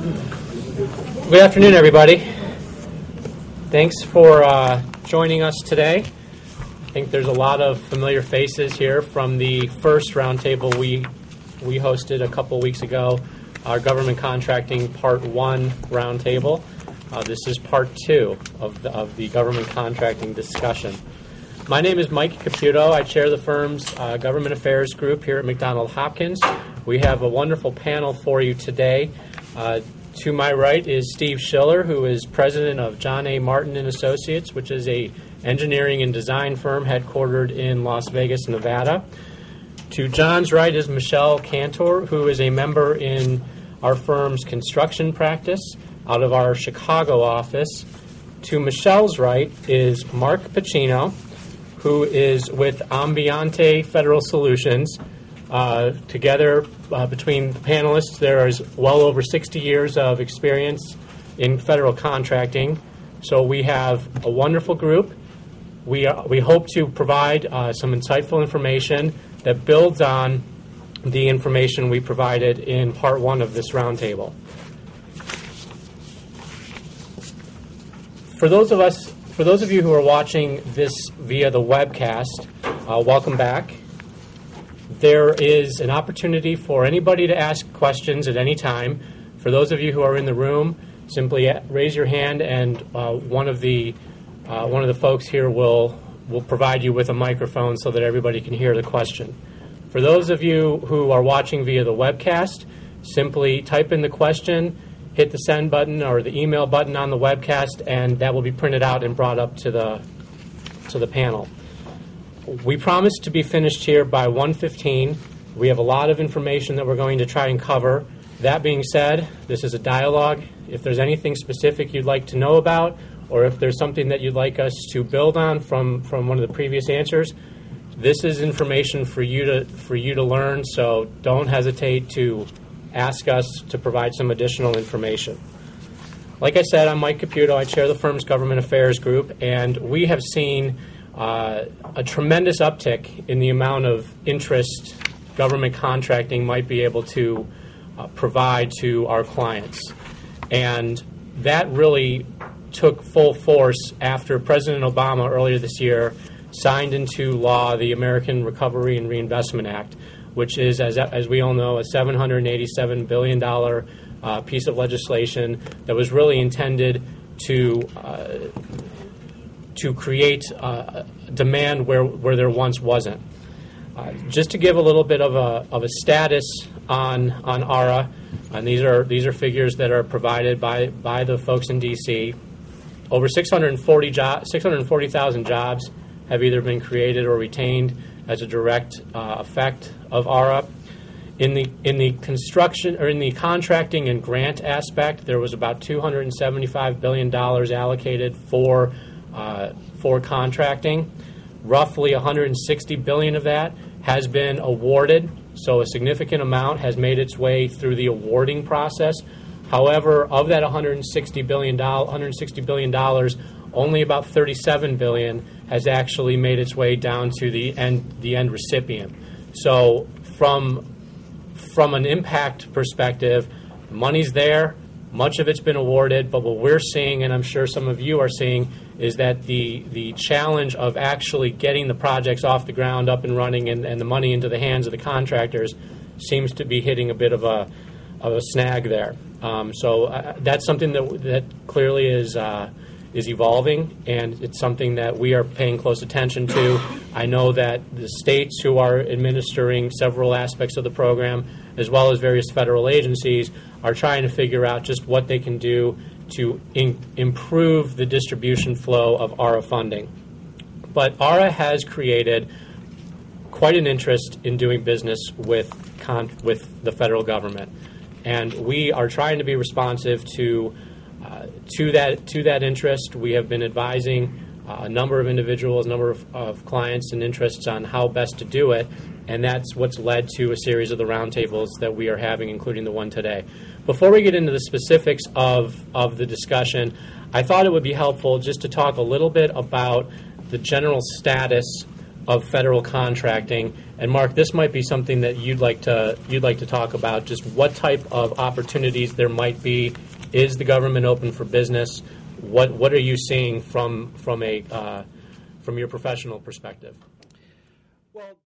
Good afternoon, everybody. Thanks for joining us today. I think there's a lot of familiar faces here from the first roundtable we hosted a couple weeks ago, our Government Contracting Part 1 roundtable. This is Part 2 of the Government Contracting discussion. My name is Mike Caputo. I chair the firm's Government Affairs group here at McDonald Hopkins. We have a wonderful panel for you today. To my right is Steve Schiller, who is president of John A. Martin and Associates, which is a engineering and design firm headquartered in Las Vegas, Nevada. To John's right is Michelle Cantor, who is a member in our firm's construction practice out of our Chicago office. To Michelle's right is Mark Pacino, who is with Ambiente Federal Solutions. Together, between the panelists, there is well over 60 years of experience in federal contracting. So we have a wonderful group. We hope to provide some insightful information that builds on the information we provided in Part 1 of this roundtable. For those of you who are watching this via the webcast, welcome back. There is an opportunity for anybody to ask questions at any time. For those of you who are in the room, simply raise your hand, and one of the folks here will provide you with a microphone so that everybody can hear the question. For those of you who are watching via the webcast, simply type in the question, hit the send button or the email button on the webcast, and that will be printed out and brought up to the panel. We promise to be finished here by 1:15. We have a lot of information that we're going to try and cover. That being said, this is a dialogue. If there's anything specific you'd like to know about, or if there's something that you'd like us to build on from one of the previous answers, this is information for you to learn, so don't hesitate to ask us to provide some additional information. Like I said, I'm Mike Caputo. I chair the firm's Government Affairs group, and we have seen a tremendous uptick in the amount of interest government contracting might be able to provide to our clients. And that really took full force after President Obama earlier this year signed into law the American Recovery and Reinvestment Act, which is, as we all know, a $787 billion piece of legislation that was really intended to create demand where there once wasn't. Just to give a little bit of a status on ARA, and these are figures that are provided by the folks in D.C. Over 640,000 jobs have either been created or retained as a direct effect of ARA. In the construction or in the contracting and grant aspect, there was about $275 billion allocated for contracting. Roughly $160 billion of that has been awarded, so a significant amount has made its way through the awarding process. However, of that $160 billion, only about $37 billion has actually made its way down to the end recipient. So from an impact perspective, money's there. Much of it's been awarded, but what we're seeing, and I'm sure some of you are seeing, is that the challenge of actually getting the projects off the ground, up and running, and the money into the hands of the contractors seems to be hitting a bit of a snag there. So that's something that clearly is evolving, and it's something that we are paying close attention to. I know that the states who are administering several aspects of the program, as well as various federal agencies, are trying to figure out just what they can do to improve the distribution flow of ARA funding. But ARA has created quite an interest in doing business with the federal government, and we are trying to be responsive to that interest. We have been advising a number of individuals, a number of clients and interests on how best to do it, and that's what's led to a series of the roundtables that we are having, including the one today. Before we get into the specifics of the discussion, I thought it would be helpful just to talk a little bit about the general status of federal contracting. And Mark, this might be something that you'd like to talk about. Just what type of opportunities there might be. Is the government open for business? What are you seeing from your professional perspective? Well,